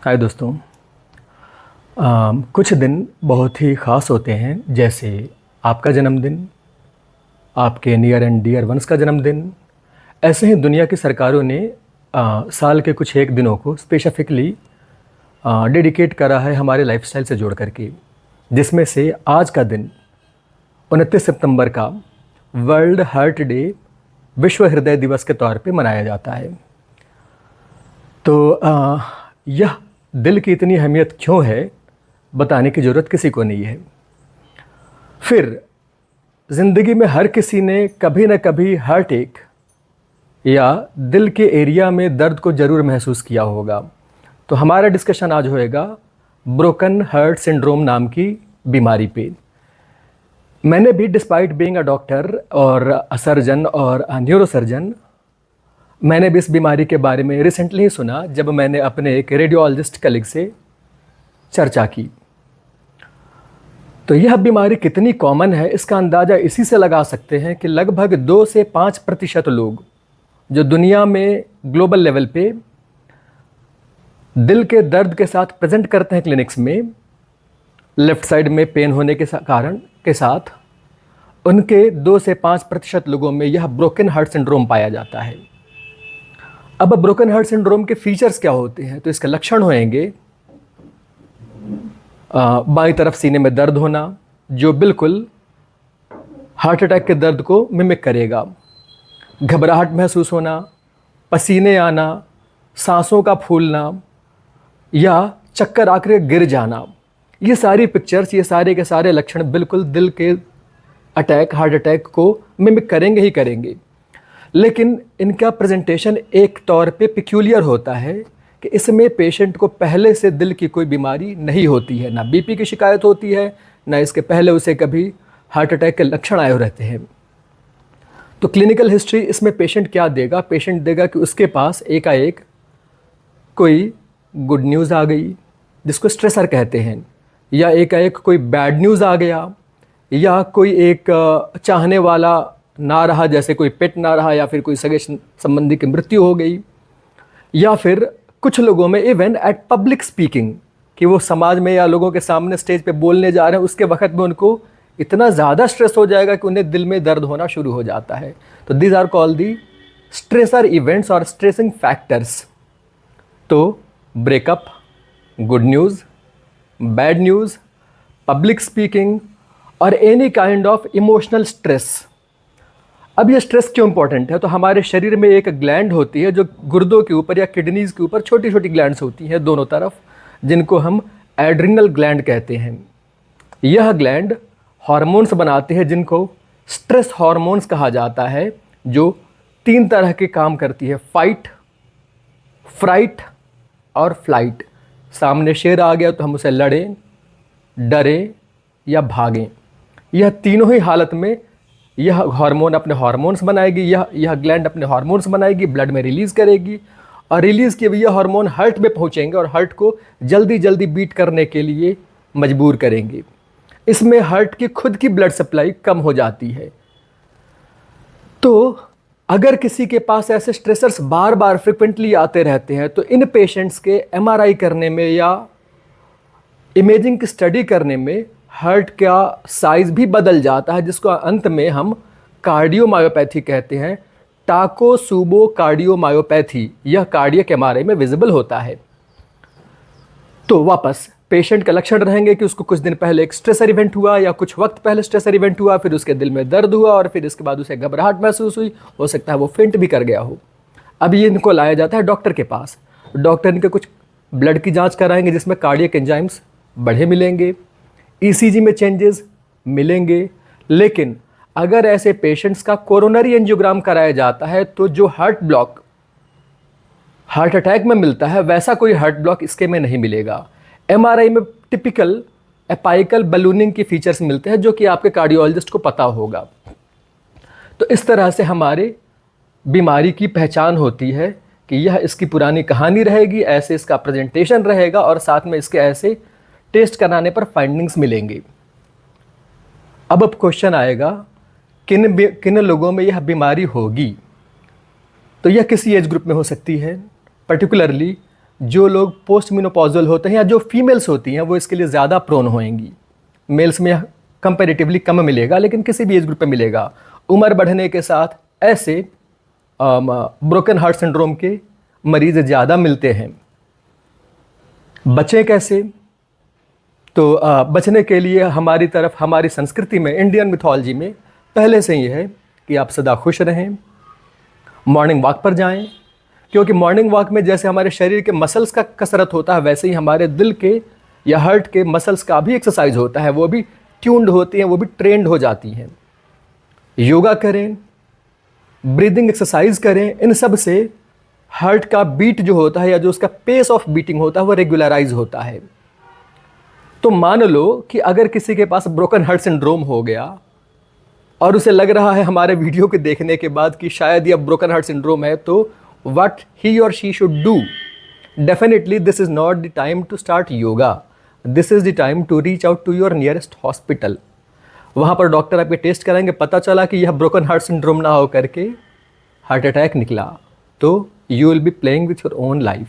हाय दोस्तों। कुछ दिन बहुत ही ख़ास होते हैं, जैसे आपका जन्मदिन, आपके नियर एंड डियर वंस का जन्मदिन। ऐसे ही दुनिया की सरकारों ने साल के कुछ एक दिनों को स्पेसिफिकली डेडिकेट करा है हमारे लाइफस्टाइल से जोड़ करके, जिसमें से आज का दिन 29 सितंबर का वर्ल्ड हार्ट डे, विश्व हृदय दिवस के तौर पे मनाया जाता है। तो यह दिल की इतनी अहमियत क्यों है, बताने की ज़रूरत किसी को नहीं है। फिर ज़िंदगी में हर किसी ने कभी न कभी हार्ट अटैक या दिल के एरिया में दर्द को ज़रूर महसूस किया होगा। तो हमारा डिस्कशन आज होएगा ब्रोकन हार्ट सिंड्रोम नाम की बीमारी पे। मैंने भी डिस्पाइट बीइंग अ डॉक्टर और अ सर्जन और अ न्यूरोसर्जन, मैंने भी इस बीमारी के बारे में रिसेंटली ही सुना जब मैंने अपने एक रेडियोलॉजिस्ट कलीग से चर्चा की। तो यह बीमारी कितनी कॉमन है, इसका अंदाज़ा इसी से लगा सकते हैं कि लगभग 2 से 5% लोग जो दुनिया में ग्लोबल लेवल पे दिल के दर्द के साथ प्रेजेंट करते हैं क्लिनिक्स में, लेफ़्ट साइड में पेन होने के कारण के साथ, उनके 2 से 5% लोगों में यह ब्रोकन हार्ट सिंड्रोम पाया जाता है। अब ब्रोकन हार्ट सिंड्रोम के फीचर्स क्या होते हैं? तो इसके लक्षण होंगे बाईं तरफ सीने में दर्द होना, जो बिल्कुल हार्ट अटैक के दर्द को मिमिक करेगा। घबराहट महसूस होना, पसीने आना, सांसों का फूलना या चक्कर आकर गिर जाना। ये सारी पिक्चर्स, ये सारे के सारे लक्षण बिल्कुल दिल के अटैक, हार्ट अटैक को मिमिक करेंगे ही करेंगे। लेकिन इनका प्रेजेंटेशन एक तौर पे पिक्यूलियर होता है कि इसमें पेशेंट को पहले से दिल की कोई बीमारी नहीं होती है, ना बीपी की शिकायत होती है, ना इसके पहले उसे कभी हार्ट अटैक के लक्षण आए रहते हैं। तो क्लिनिकल हिस्ट्री इसमें पेशेंट क्या देगा? पेशेंट देगा कि उसके पास एकाएक कोई गुड न्यूज़ आ गई, जिसको स्ट्रेसर कहते हैं, या एकाएक कोई बैड न्यूज़ आ गया, या कोई एक चाहने वाला ना रहा, जैसे कोई पेट ना रहा, या फिर कोई सगे संबंधी की मृत्यु हो गई, या फिर कुछ लोगों में इवन एट पब्लिक स्पीकिंग, कि वो समाज में या लोगों के सामने स्टेज पे बोलने जा रहे हैं, उसके वक्त में उनको इतना ज़्यादा स्ट्रेस हो जाएगा कि उन्हें दिल में दर्द होना शुरू हो जाता है। तो these are called the stressor events और स्ट्रेसिंग फैक्टर्स। तो breakup, good news, bad news, public speaking और any kind of emotional stress. अब ये स्ट्रेस क्यों इंपॉर्टेंट है? तो हमारे शरीर में एक ग्लैंड होती है जो गुर्दों के ऊपर या किडनीज़ के ऊपर छोटी छोटी ग्लैंड्स होती हैं दोनों तरफ, जिनको हम एड्रिनल ग्लैंड कहते हैं। यह ग्लैंड हार्मोन्स बनाते हैं जिनको स्ट्रेस हार्मोन्स कहा जाता है, जो 3 तरह के काम करती है: फाइट, फ्राइट और फ्लाइट। सामने शेर आ गया तो हम उसे लड़ें, डरें या भागें। यह तीनों ही हालत में यह हार्मोन अपने हार्मोन्स बनाएगी, यह ग्लैंड अपने हार्मोन्स बनाएगी, ब्लड में रिलीज़ करेगी, और रिलीज़ किए हुए यह हार्मोन हार्ट में पहुंचेंगे और हार्ट को जल्दी जल्दी बीट करने के लिए मजबूर करेंगे। इसमें हार्ट की खुद की ब्लड सप्लाई कम हो जाती है। तो अगर किसी के पास ऐसे स्ट्रेसर्स बार बार फ्रिक्वेंटली आते रहते हैं, तो इन पेशेंट्स के एमआरआई करने में या इमेजिंग की स्टडी करने में हार्ट का साइज़ भी बदल जाता है, जिसको अंत में हम कार्डियोमायोपैथी कहते हैं। टाकोसुबो कार्डियोमायोपैथी, यह कार्डियक एमआरआई में विजिबल होता है। तो वापस पेशेंट का लक्षण रहेंगे कि उसको कुछ दिन पहले एक स्ट्रेसर इवेंट हुआ, या कुछ वक्त पहले स्ट्रेसर इवेंट हुआ, फिर उसके दिल में दर्द हुआ, और फिर इसके बाद उसे घबराहट महसूस हुई, हो सकता है वो फेंट भी कर गया हो। अब ये इनको लाया जाता है डॉक्टर के पास। डॉक्टर इनके कुछ ब्लड की जांच कराएंगे, जिसमें कार्डियक एंजाइम्स बढ़े मिलेंगे, ईसीजी में चेंजेस मिलेंगे। लेकिन अगर ऐसे पेशेंट्स का कोरोनरी एंजियोग्राम कराया जाता है, तो जो हार्ट ब्लॉक हार्ट अटैक में मिलता है, वैसा कोई हार्ट ब्लॉक इसके में नहीं मिलेगा। एमआरआई में टिपिकल एपाइकल बलूनिंग की फीचर्स मिलते हैं, जो कि आपके कार्डियोलॉजिस्ट को पता होगा। तो इस तरह से हमारे बीमारी की पहचान होती है कि यह इसकी पुरानी कहानी रहेगी, ऐसे इसका प्रेजेंटेशन रहेगा, और साथ में इसके ऐसे टेस्ट कराने पर फाइंडिंग्स मिलेंगे। अब क्वेश्चन आएगा, किन लोगों में यह बीमारी होगी? तो यह किसी एज ग्रुप में हो सकती है, पर्टिकुलरली जो लोग पोस्ट मेनोपॉजल होते हैं या जो फीमेल्स होती हैं वो इसके लिए ज़्यादा प्रोन होएंगी। मेल्स में कंपैरेटिवली कम मिलेगा, लेकिन किसी भी एज ग्रुप पे मिलेगा। उम्र बढ़ने के साथ ऐसे ब्रोकन हार्ट सिंड्रोम के मरीज ज़्यादा मिलते हैं। बचें कैसे? तो बचने के लिए हमारी तरफ, हमारी संस्कृति में, इंडियन मिथोलॉजी में पहले से ही है कि आप सदा खुश रहें, मॉर्निंग वॉक पर जाएं, क्योंकि मॉर्निंग वॉक में जैसे हमारे शरीर के मसल्स का कसरत होता है, वैसे ही हमारे दिल के या हार्ट के मसल्स का भी एक्सरसाइज होता है, वो भी ट्यून्ड होती हैं, वो भी ट्रेंड हो जाती हैं। योगा करें, ब्रीदिंग एक्सरसाइज करें, इन सब से हार्ट का बीट जो होता है या जो उसका पेस ऑफ बीटिंग होता है वो रेगुलराइज होता है। तो मान लो कि अगर किसी के पास ब्रोकन हार्ट सिंड्रोम हो गया और उसे लग रहा है हमारे वीडियो के देखने के बाद कि शायद ये ब्रोकन हार्ट सिंड्रोम है, तो व्हाट ही और she should do? Definitely this is not the time to start yoga, this is the time to reach out to your nearest hospital. वहाँ पर डॉक्टर आपके टेस्ट कराएंगे, पता चला कि यह ब्रोकन हार्ट सिंड्रोम ना हो करके हार्ट अटैक निकला, तो you will be playing with your own life.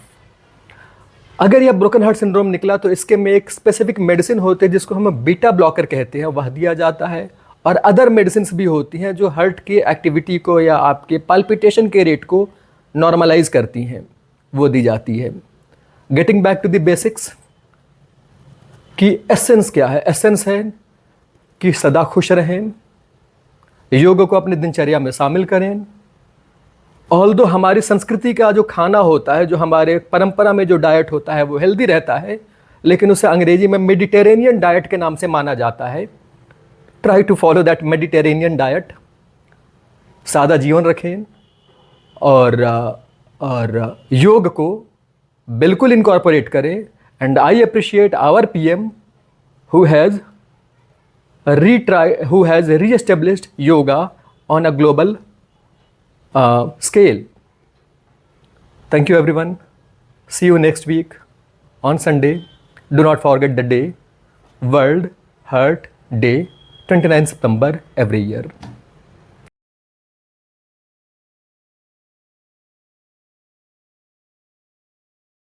अगर यह ब्रोकन हार्ट सिंड्रोम निकला तो इसके में एक स्पेसिफिक मेडिसिन होती है जिसको हम बीटा ब्लॉकर कहते हैं, वह दिया जाता है। और अदर मेडिसिन भी होती हैं जो हार्ट की एक्टिविटी को या आपके पाल्पिटेशन के रेट को नॉर्मलाइज करती हैं, वो दी जाती है। Getting back to the basics कि एसेंस क्या है? एसेंस है कि सदा खुश रहें, योग को अपनी दिनचर्या में शामिल करें। ऑल्दो हमारी संस्कृति का जो खाना होता है, जो हमारे परंपरा में जो डाइट होता है वो हेल्दी रहता है, लेकिन उसे अंग्रेजी में मेडिटेरेनियन डाइट के नाम से माना जाता है। Try to follow that Mediterranean diet. सादा जीवन रखें और योग को बिल्कुल इनकॉर्पोरेट करें। And I appreciate our PM who has re-established yoga on a global scale. Thank you everyone. See you next week on Sunday. Do not forget the day, World Heart Day, 29 September every year.